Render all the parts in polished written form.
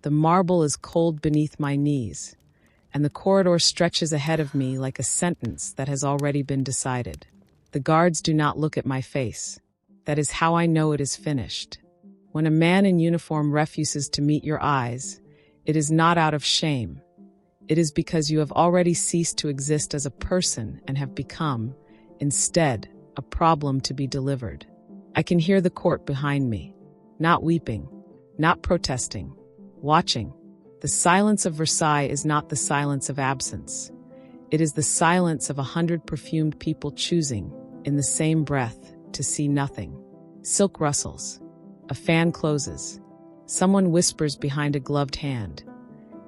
The marble is cold beneath my knees, and the corridor stretches ahead of me like a sentence that has already been decided. The guards do not look at my face. That is how I know it is finished. When a man in uniform refuses to meet your eyes, it is not out of shame. It is because you have already ceased to exist as a person and have become, instead, a problem to be delivered. I can hear the court behind me, not weeping, not protesting, watching. The silence of Versailles is not the silence of absence. It is the silence of 100 perfumed people choosing, in the same breath, to see nothing. Silk rustles. A fan closes. Someone whispers behind a gloved hand.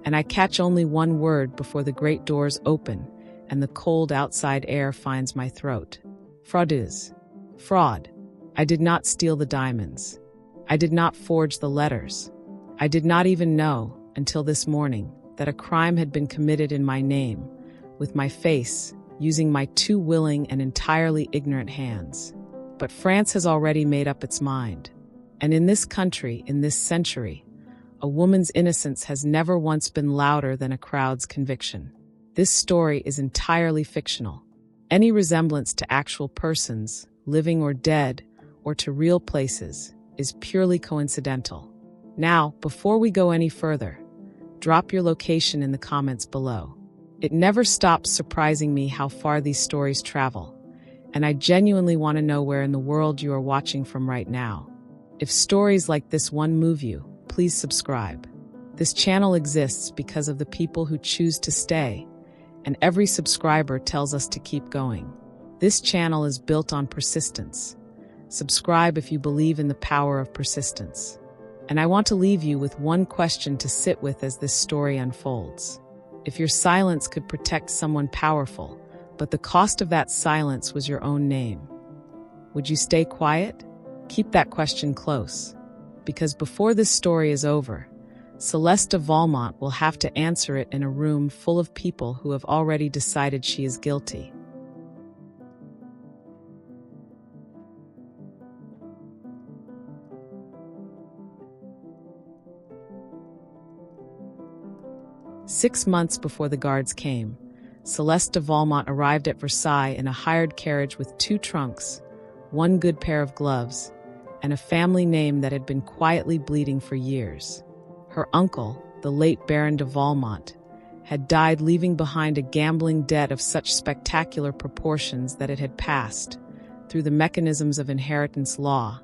And I catch only one word before the great doors open and the cold outside air finds my throat. Fraudeuse. Fraud. I did not steal the diamonds. I did not forge the letters. I did not even know, until this morning, that a crime had been committed in my name, with my face, using my too willing and entirely ignorant hands. But France has already made up its mind. And in this country, in this century, a woman's innocence has never once been louder than a crowd's conviction. This story is entirely fictional. Any resemblance to actual persons, living or dead, or to real places, is purely coincidental. Now, before we go any further, drop your location in the comments below. It never stops surprising me how far these stories travel, and I genuinely want to know where in the world you are watching from right now. If stories like this one move you, please subscribe. This channel exists because of the people who choose to stay, and every subscriber tells us to keep going. This channel is built on persistence. Subscribe if you believe in the power of persistence. And I want to leave you with one question to sit with as this story unfolds. If your silence could protect someone powerful, but the cost of that silence was your own name, would you stay quiet? Keep that question close, because before this story is over, Céleste de Valmont will have to answer it in a room full of people who have already decided she is guilty. Six months before the guards came, Céleste de Valmont arrived at Versailles in a hired carriage with 2 trunks, 1 good pair of gloves, and a family name that had been quietly bleeding for years. Her uncle, the late Baron de Valmont, had died, leaving behind a gambling debt of such spectacular proportions that it had passed, through the mechanisms of inheritance law,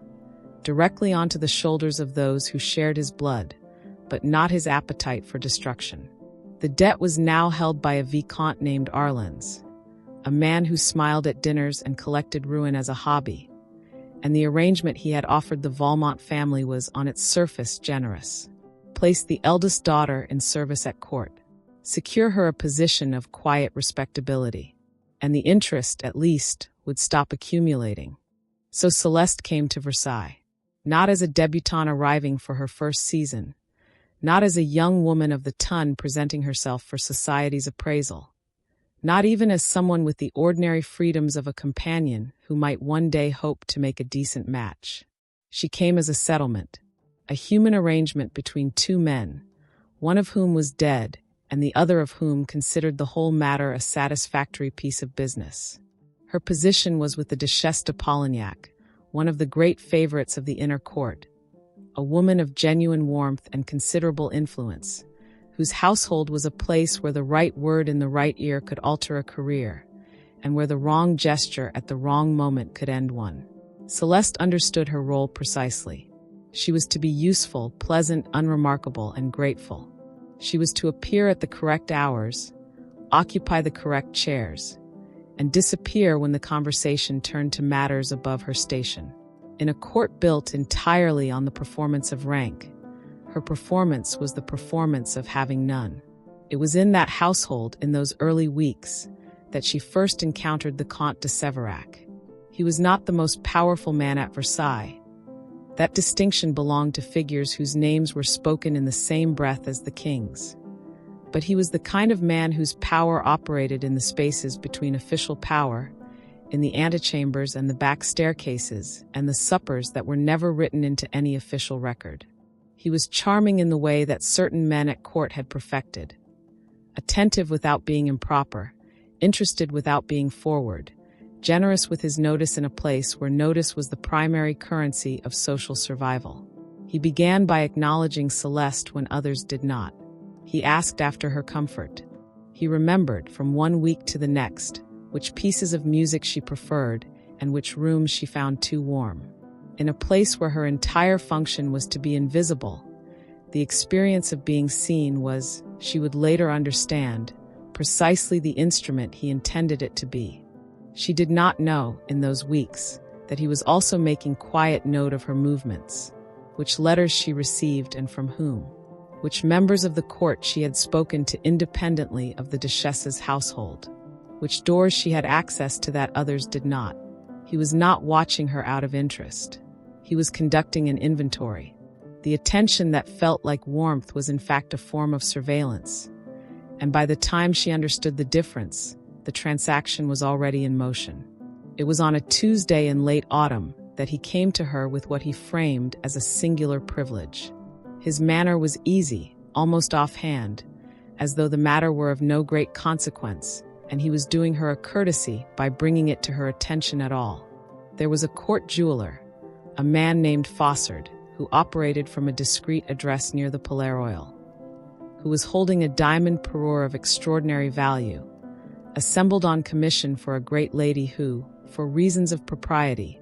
directly onto the shoulders of those who shared his blood, but not his appetite for destruction. The debt was now held by a vicomte named Arlens, a man who smiled at dinners and collected ruin as a hobby, and the arrangement he had offered the Valmont family was, on its surface, generous. Place the eldest daughter in service at court, secure her a position of quiet respectability, and the interest, at least, would stop accumulating. So Céleste came to Versailles, not as a debutante arriving for her first season, not as a young woman of the ton presenting herself for society's appraisal, not even as someone with the ordinary freedoms of a companion who might one day hope to make a decent match. She came as a settlement, a human arrangement between 2 men, one of whom was dead and the other of whom considered the whole matter a satisfactory piece of business. Her position was with the Duchesse de Polignac, one of the great favorites of the inner court, a woman of genuine warmth and considerable influence, whose household was a place where the right word in the right ear could alter a career, and where the wrong gesture at the wrong moment could end one. Céleste understood her role precisely. She was to be useful, pleasant, unremarkable, and grateful. She was to appear at the correct hours, occupy the correct chairs, and disappear when the conversation turned to matters above her station. In a court built entirely on the performance of rank, her performance was the performance of having none. It was in that household, in those early weeks, that she first encountered the Comte de Séverac. He was not the most powerful man at Versailles. That distinction belonged to figures whose names were spoken in the same breath as the king's. But he was the kind of man whose power operated in the spaces between official power, in the antechambers and the back staircases, and the suppers that were never written into any official record. He was charming in the way that certain men at court had perfected. Attentive without being improper, interested without being forward, generous with his notice in a place where notice was the primary currency of social survival. He began by acknowledging Céleste when others did not. He asked after her comfort. He remembered, from one week to the next, which pieces of music she preferred and which rooms she found too warm. In a place where her entire function was to be invisible, the experience of being seen was, she would later understand, precisely the instrument he intended it to be. She did not know, in those weeks, that he was also making quiet note of her movements, which letters she received and from whom, which members of the court she had spoken to independently of the Duchess's household, which doors she had access to that others did not. He was not watching her out of interest. He was conducting an inventory. The attention that felt like warmth was in fact a form of surveillance, and by the time she understood the difference, the transaction was already in motion. It was on a Tuesday in late autumn that he came to her with what he framed as a singular privilege. His manner was easy, almost offhand, as though the matter were of no great consequence, and he was doing her a courtesy by bringing it to her attention at all. There was a court jeweler, a man named Fossard, who operated from a discreet address near the Palais Royal, who was holding a diamond parure of extraordinary value, assembled on commission for a great lady who, for reasons of propriety,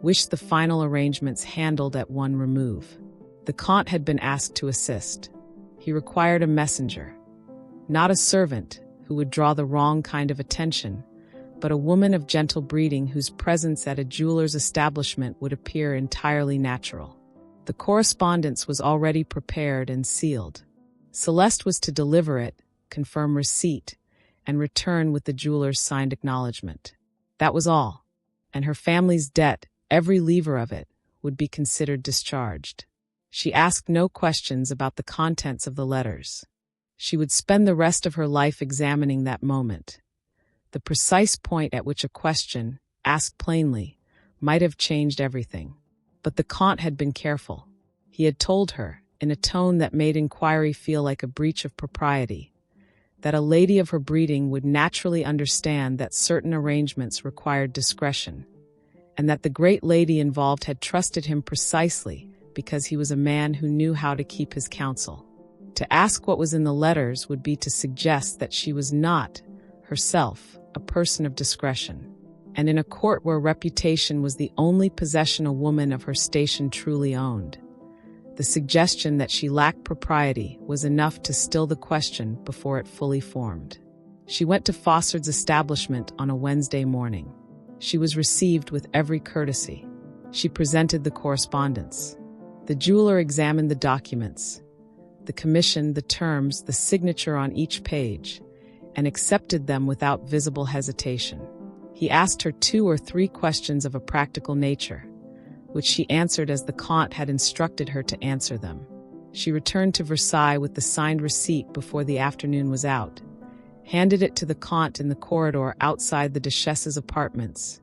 wished the final arrangements handled at one remove. The Comte had been asked to assist. He required a messenger, not a servant who would draw the wrong kind of attention, but a woman of gentle breeding whose presence at a jeweler's establishment would appear entirely natural. The correspondence was already prepared and sealed. Céleste was to deliver it, confirm receipt, and return with the jeweler's signed acknowledgement. That was all, and her family's debt, every lever of it, would be considered discharged. She asked no questions about the contents of the letters. She would spend the rest of her life examining that moment, the precise point at which a question, asked plainly, might have changed everything. But the Comte had been careful. He had told her, in a tone that made inquiry feel like a breach of propriety, that a lady of her breeding would naturally understand that certain arrangements required discretion, and that the great lady involved had trusted him precisely because he was a man who knew how to keep his counsel. To ask what was in the letters would be to suggest that she was not, herself, a person of discretion. And in a court where reputation was the only possession a woman of her station truly owned, the suggestion that she lacked propriety was enough to still the question before it fully formed. She went to Fossard's establishment on a Wednesday morning. She was received with every courtesy. She presented the correspondence. The jeweler examined the documents, the commission, the terms, the signature on each page, and accepted them without visible hesitation. He asked her 2 or 3 questions of a practical nature, which she answered as the Comte had instructed her to answer them. She returned to Versailles with the signed receipt before the afternoon was out, handed it to the Comte in the corridor outside the Duchess's apartments,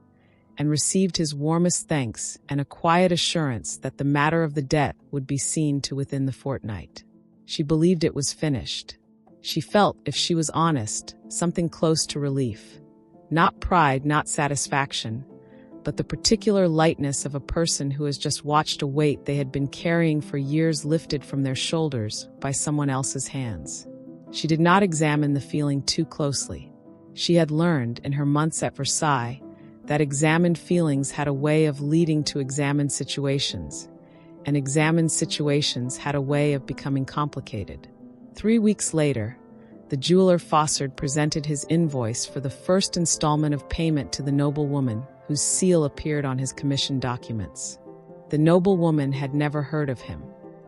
and received his warmest thanks and a quiet assurance that the matter of the debt would be seen to within the fortnight. She believed it was finished. She felt, if she was honest, something close to relief. Not pride, not satisfaction, but the particular lightness of a person who has just watched a weight they had been carrying for years lifted from their shoulders by someone else's hands. She did not examine the feeling too closely. She had learned, in her months at Versailles, that examined feelings had a way of leading to examined situations, and examined situations had a way of becoming complicated. 3 weeks later, the jeweler Fossard presented his invoice for the first installment of payment to the noblewoman whose seal appeared on his commission documents. The noblewoman had never heard of him.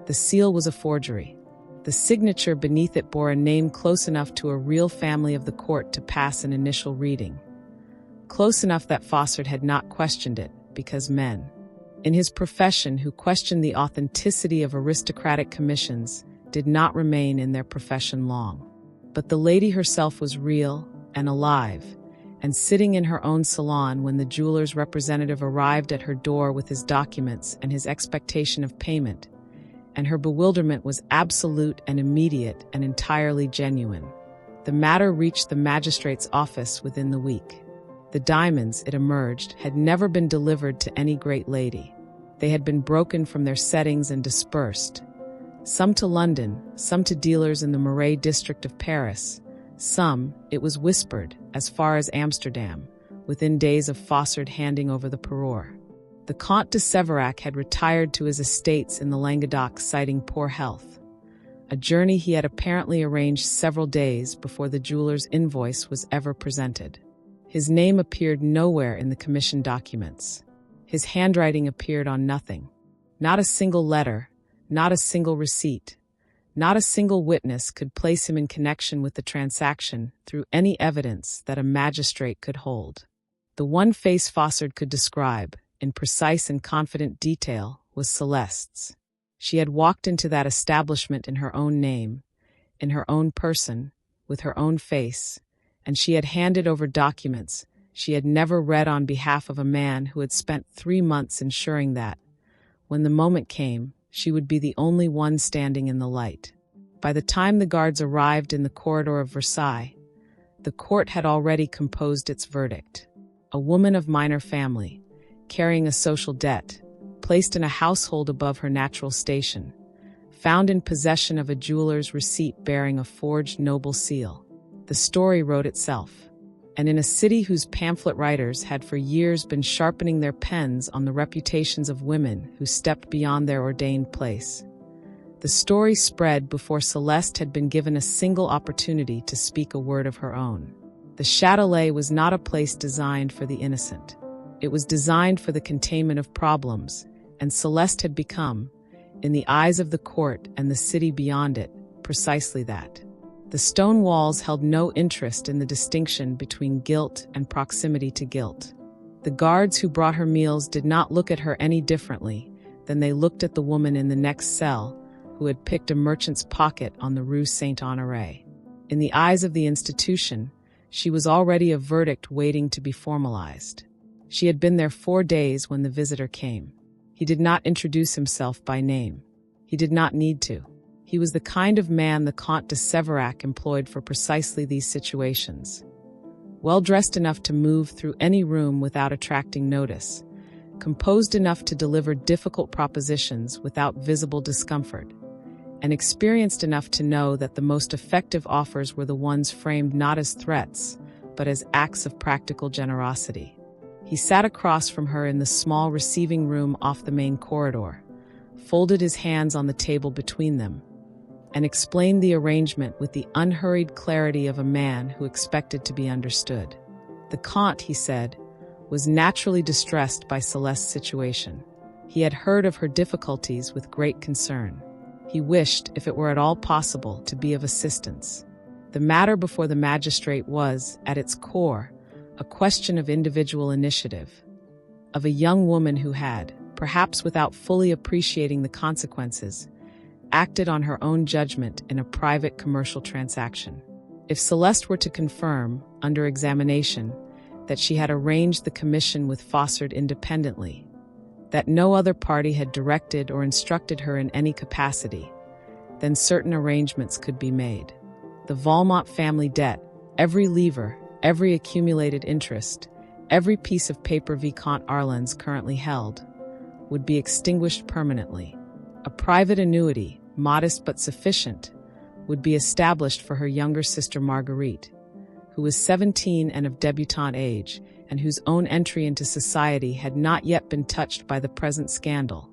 The seal was a forgery. The signature beneath it bore a name close enough to a real family of the court to pass an initial reading. Close enough that Fossard had not questioned it, because men, in his profession who questioned the authenticity of aristocratic commissions, did not remain in their profession long. But the lady herself was real and alive, and sitting in her own salon when the jeweler's representative arrived at her door with his documents and his expectation of payment, and her bewilderment was absolute and immediate and entirely genuine. The matter reached the magistrate's office within the week. The diamonds, it emerged, had never been delivered to any great lady. They had been broken from their settings and dispersed. Some to London, some to dealers in the Marais district of Paris. Some, it was whispered, as far as Amsterdam, within days of Fossard handing over the parure. The Comte de Séverac had retired to his estates in the Languedoc, citing poor health, a journey he had apparently arranged several days before the jeweler's invoice was ever presented. His name appeared nowhere in the commission documents. His handwriting appeared on nothing. Not a single letter, not a single receipt, not a single witness could place him in connection with the transaction through any evidence that a magistrate could hold. The one face Fossard could describe, in precise and confident detail, was Celeste's. She had walked into that establishment in her own name, in her own person, with her own face, and she had handed over documents she had never read on behalf of a man who had spent 3 months ensuring that, when the moment came, she would be the only one standing in the light. By the time the guards arrived in the corridor of Versailles, the court had already composed its verdict. A woman of minor family, carrying a social debt, placed in a household above her natural station, found in possession of a jeweler's receipt bearing a forged noble seal. The story wrote itself. And in a city whose pamphlet writers had for years been sharpening their pens on the reputations of women who stepped beyond their ordained place, the story spread before Celeste had been given a single opportunity to speak a word of her own. The Châtelet was not a place designed for the innocent. It was designed for the containment of problems, and Celeste had become, in the eyes of the court and the city beyond it, precisely that. The stone walls held no interest in the distinction between guilt and proximity to guilt. The guards who brought her meals did not look at her any differently than they looked at the woman in the next cell who had picked a merchant's pocket on the Rue Saint-Honoré. In the eyes of the institution, she was already a verdict waiting to be formalized. She had been there 4 days when the visitor came. He did not introduce himself by name. He did not need to. He was the kind of man the Comte de Séverac employed for precisely these situations. Well-dressed enough to move through any room without attracting notice, composed enough to deliver difficult propositions without visible discomfort, and experienced enough to know that the most effective offers were the ones framed not as threats, but as acts of practical generosity. He sat across from her in the small receiving room off the main corridor, folded his hands on the table between them, and explained the arrangement with the unhurried clarity of a man who expected to be understood. The Comte, he said, was naturally distressed by Celeste's situation. He had heard of her difficulties with great concern. He wished, if it were at all possible, to be of assistance. The matter before the magistrate was, at its core, a question of individual initiative, of a young woman who had, perhaps without fully appreciating the consequences, acted on her own judgment in a private commercial transaction. If Celeste were to confirm, under examination, that she had arranged the commission with Fossard independently, that no other party had directed or instructed her in any capacity, then certain arrangements could be made. The Valmont family debt, every livre, every accumulated interest, every piece of paper Vicomte Arlands currently held, would be extinguished permanently. A private annuity, modest but sufficient, would be established for her younger sister Marguerite, who was 17 and of debutante age, and whose own entry into society had not yet been touched by the present scandal,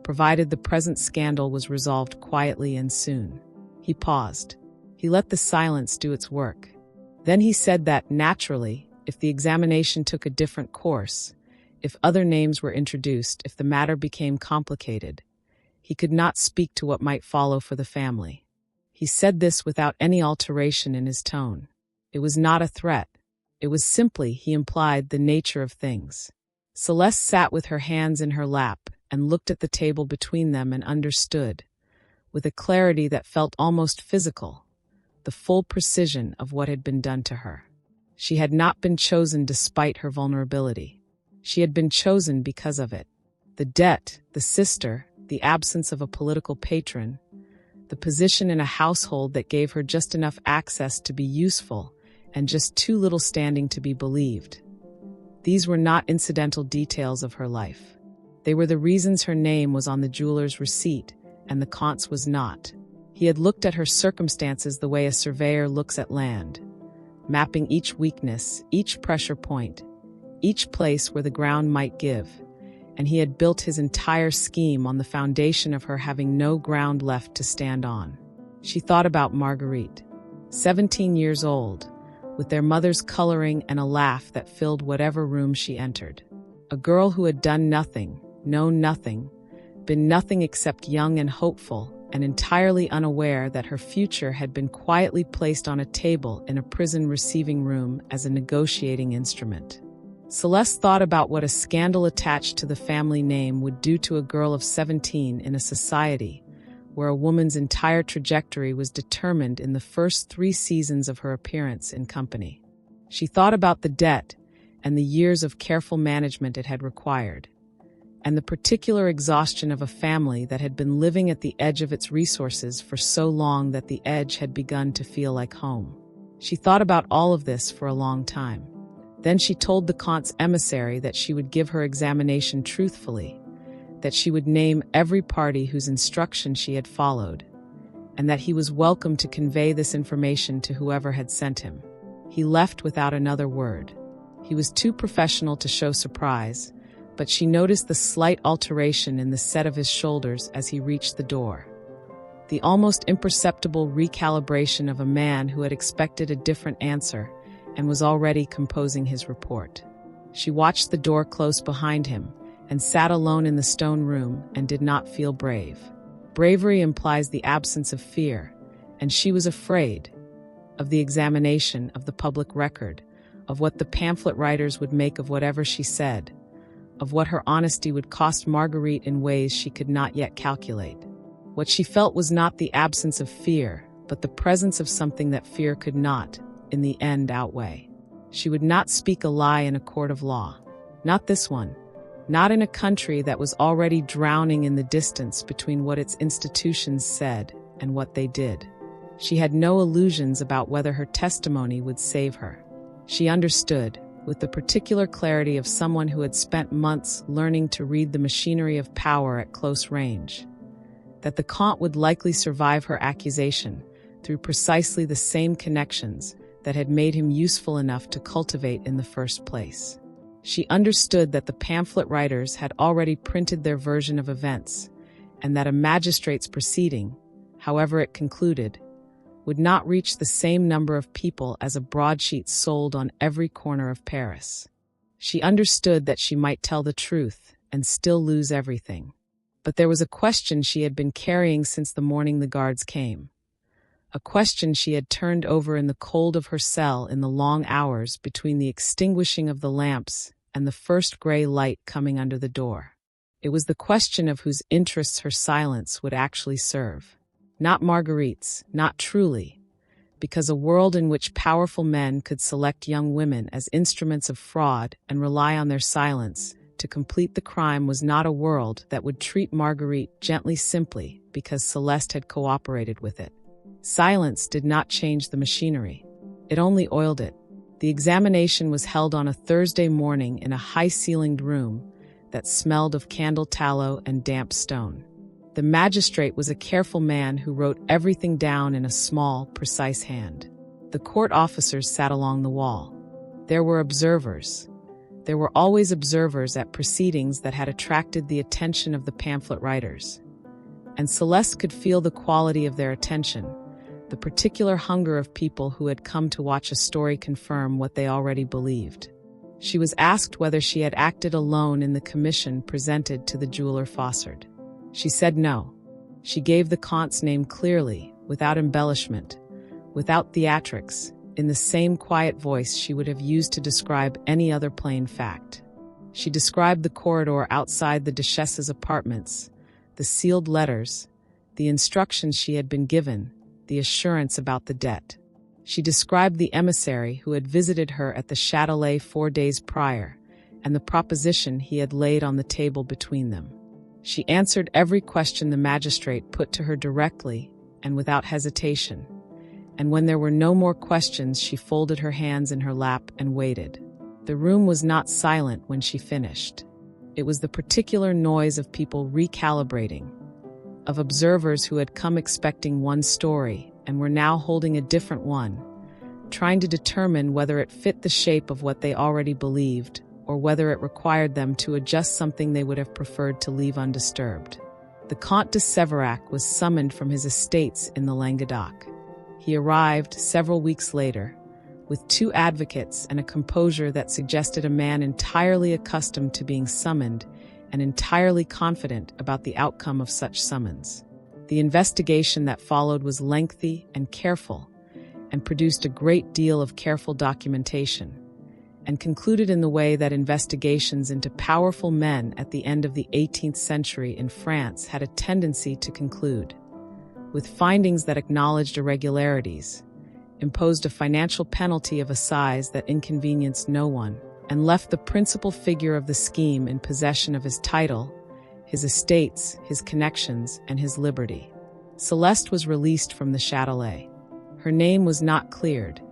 provided the present scandal was resolved quietly and soon. He paused. He let the silence do its work. Then he said that, naturally, if the examination took a different course, if other names were introduced, if the matter became complicated, he could not speak to what might follow for the family. He said this without any alteration in his tone. It was not a threat. It was simply, he implied, the nature of things. Celeste sat with her hands in her lap and looked at the table between them and understood, with a clarity that felt almost physical, the full precision of what had been done to her. She had not been chosen despite her vulnerability. She had been chosen because of it. The debt, the sister, the absence of a political patron, the position in a household that gave her just enough access to be useful and just too little standing to be believed. These were not incidental details of her life. They were the reasons her name was on the jeweler's receipt and the Comte's was not. He had looked at her circumstances the way a surveyor looks at land, mapping each weakness, each pressure point, each place where the ground might give, and he had built his entire scheme on the foundation of her having no ground left to stand on. She thought about Marguerite, 17 years old, with their mother's coloring and a laugh that filled whatever room she entered. A girl who had done nothing, known nothing, been nothing except young and hopeful, and entirely unaware that her future had been quietly placed on a table in a prison receiving room as a negotiating instrument. Celeste thought about what a scandal attached to the family name would do to a girl of 17 in a society where a woman's entire trajectory was determined in the first 3 seasons of her appearance in company. She thought about the debt and the years of careful management it had required, and the particular exhaustion of a family that had been living at the edge of its resources for so long that the edge had begun to feel like home. She thought about all of this for a long time. Then she told the Comte's emissary that she would give her examination truthfully, that she would name every party whose instruction she had followed, and that he was welcome to convey this information to whoever had sent him. He left without another word. He was too professional to show surprise, but she noticed the slight alteration in the set of his shoulders as he reached the door. The almost imperceptible recalibration of a man who had expected a different answer and was already composing his report. She watched the door close behind him and sat alone in the stone room and did not feel brave. Bravery implies the absence of fear, and she was afraid of the examination of the public record, of what the pamphlet writers would make of whatever she said, of what her honesty would cost Marguerite in ways she could not yet calculate. What she felt was not the absence of fear, but the presence of something that fear could not, in the end, outweigh. She would not speak a lie in a court of law. Not this one. Not in a country that was already drowning in the distance between what its institutions said and what they did. She had no illusions about whether her testimony would save her. She understood, with the particular clarity of someone who had spent months learning to read the machinery of power at close range, that the Comte would likely survive her accusation through precisely the same connections that had made him useful enough to cultivate in the first place. She understood that the pamphlet writers had already printed their version of events, and that a magistrate's proceeding, however it concluded, would not reach the same number of people as a broadsheet sold on every corner of Paris. She understood that she might tell the truth and still lose everything. But there was a question she had been carrying since the morning the guards came. A question she had turned over in the cold of her cell in the long hours between the extinguishing of the lamps and the first gray light coming under the door. It was the question of whose interests her silence would actually serve. Not Marguerite's, not truly, because a world in which powerful men could select young women as instruments of fraud and rely on their silence to complete the crime was not a world that would treat Marguerite gently simply because Celeste had cooperated with it. Silence did not change the machinery. It only oiled it. The examination was held on a Thursday morning in a high-ceilinged room that smelled of candle tallow and damp stone. The magistrate was a careful man who wrote everything down in a small, precise hand. The court officers sat along the wall. There were observers. There were always observers at proceedings that had attracted the attention of the pamphlet writers. And Celeste could feel the quality of their attention, the particular hunger of people who had come to watch a story confirm what they already believed. She was asked whether she had acted alone in the commission presented to the jeweler Fossard. She said no. She gave the Comte's name clearly, without embellishment, without theatrics, in the same quiet voice she would have used to describe any other plain fact. She described the corridor outside the Duchess's apartments, the sealed letters, the instructions she had been given, the assurance about the debt. She described the emissary who had visited her at the Châtelet 4 days prior, and the proposition he had laid on the table between them. She answered every question the magistrate put to her directly and without hesitation. And when there were no more questions, she folded her hands in her lap and waited. The room was not silent when she finished. It was the particular noise of people recalibrating, of observers who had come expecting one story and were now holding a different one, trying to determine whether it fit the shape of what they already believed or whether it required them to adjust something they would have preferred to leave undisturbed. The Comte de Séverac was summoned from his estates in the Languedoc. He arrived several weeks later, with 2 advocates and a composure that suggested a man entirely accustomed to being summoned and entirely confident about the outcome of such summons. The investigation that followed was lengthy and careful, and produced a great deal of careful documentation, and concluded in the way that investigations into powerful men at the end of the 18th century in France had a tendency to conclude, with findings that acknowledged irregularities, imposed a financial penalty of a size that inconvenienced no one, and left the principal figure of the scheme in possession of his title, his estates, his connections, and his liberty. Céleste was released from the Châtelet. Her name was not cleared,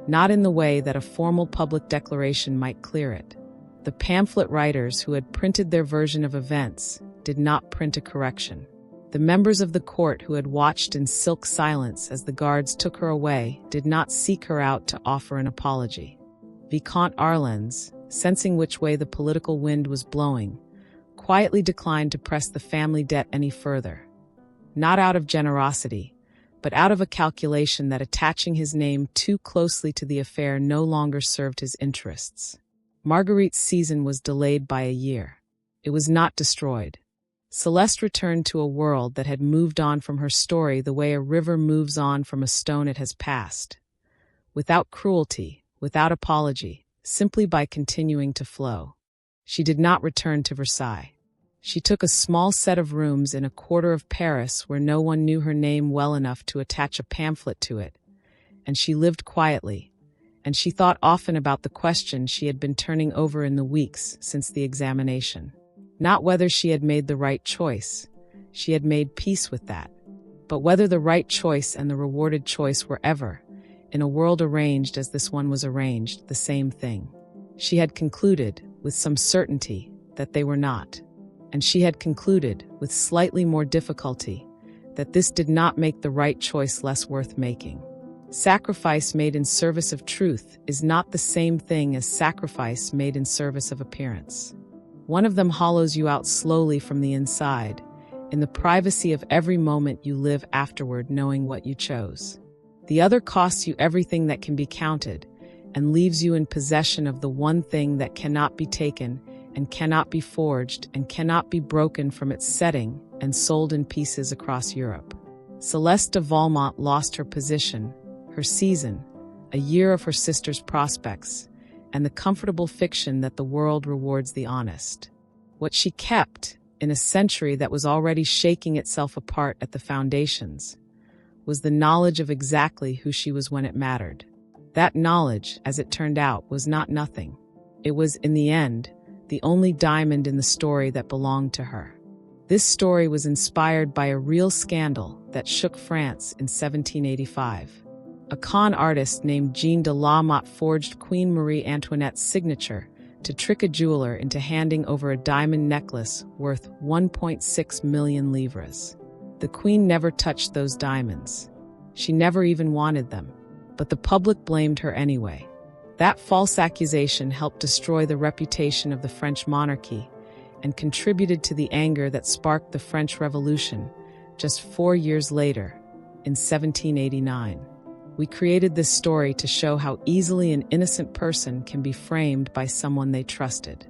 not in the way that a formal public declaration might clear it. The pamphlet writers who had printed their version of events did not print a correction. The members of the court who had watched in silk silence as the guards took her away did not seek her out to offer an apology. Vicomte Arlens, sensing which way the political wind was blowing, quietly declined to press the family debt any further. Not out of generosity, but out of a calculation that attaching his name too closely to the affair no longer served his interests. Marguerite's season was delayed by a year. It was not destroyed. Céleste returned to a world that had moved on from her story the way a river moves on from a stone it has passed. Without cruelty, without apology, simply by continuing to flow. She did not return to Versailles. She took a small set of rooms in a quarter of Paris where no one knew her name well enough to attach a pamphlet to it, and she lived quietly, and she thought often about the question she had been turning over in the weeks since the examination. Not whether she had made the right choice, she had made peace with that, but whether the right choice and the rewarded choice were ever, in a world arranged as this one was arranged, the same thing. She had concluded, with some certainty, that they were not. And she had concluded, with slightly more difficulty, that this did not make the right choice less worth making. Sacrifice made in service of truth is not the same thing as sacrifice made in service of appearance. One of them hollows you out slowly from the inside, in the privacy of every moment you live afterward knowing what you chose. The other costs you everything that can be counted, and leaves you in possession of the one thing that cannot be taken, and cannot be forged, and cannot be broken from its setting and sold in pieces across Europe. Céleste de Valmont lost her position, her season, a year of her sister's prospects, and the comfortable fiction that the world rewards the honest. What she kept, in a century that was already shaking itself apart at the foundations, was the knowledge of exactly who she was when it mattered. That knowledge, as it turned out, was not nothing. It was, in the end, the only diamond in the story that belonged to her. This story was inspired by a real scandal that shook France in 1785. A con artist named Jean de la Motte forged Queen Marie Antoinette's signature to trick a jeweler into handing over a diamond necklace worth 1.6 million livres. The Queen never touched those diamonds. She never even wanted them, but the public blamed her anyway. That false accusation helped destroy the reputation of the French monarchy and contributed to the anger that sparked the French Revolution just 4 years later, in 1789. We created this story to show how easily an innocent person can be framed by someone they trusted.